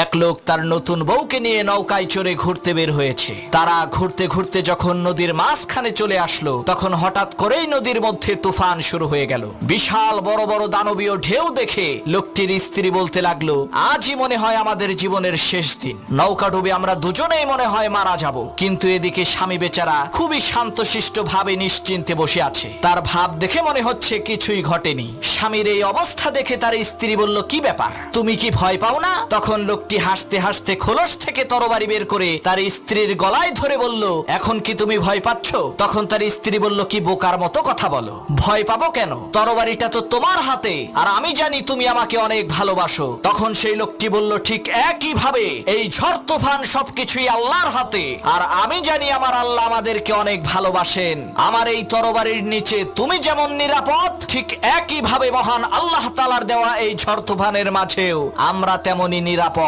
এক লোক তার নতুন বউকে নিয়ে নৌকায় চড়ে ঘুরতে বের হয়েছে। তারা ঘুরতে ঘুরতে যখন নদীর মাঝখানে চলে আসলো, তখন হঠাৎ করেই নদীর মধ্যে তুফান শুরু হয়ে গেল। বিশাল বড় বড় দানবীয় ঢেউ দেখে লোকটির স্ত্রী বলতে লাগলো, আজই মনে হয় আমাদের জীবনের শেষ দিন। নৌকা ডুবে আমরা দুজনেই মনে হয় মারা যাব। কিন্তু এদিকে স্বামী বেচারা খুবই শান্তশিষ্ট ভাবে নিশ্চিন্তে বসে আছে। তার ভাব দেখে মনে হচ্ছে কিছুই ঘটেনি। স্বামীর এই অবস্থা দেখে তার স্ত্রী বলল, কি ব্যাপার, তুমি কি ভয় পাও না? তখন লোকটি হাসতে হাসতে খোলস থেকে তরবারি বের করে তার স্ত্রীর গলায় ধরে বলল, এখন কি তুমি ভয় পাচ্ছ? তখন তার স্ত্রী বলল, কি বোকার মতো কথা বলো, ভয় পাবো কেন? তরবারিটা তো তোমার হাতে, আর আমি জানি তুমি আমাকে অনেক ভালোবাসো। তখন সেই লোকটি বলল, ঠিক একই ভাবে এই ঝড় তুফান সবকিছুই আল্লাহর হাতে, আর আমি জানি আমার আল্লাহ আমাদেরকে অনেক ভালোবাসেন। আমার এই তরবারির নিচে তুমি যেমন নিরাপদ, ঠিক একই ভাবে মহান আল্লাহ তাআলার দেওয়া এই ঝড় তুফানের মাঝেও আমরা তেমনি নিরাপদ।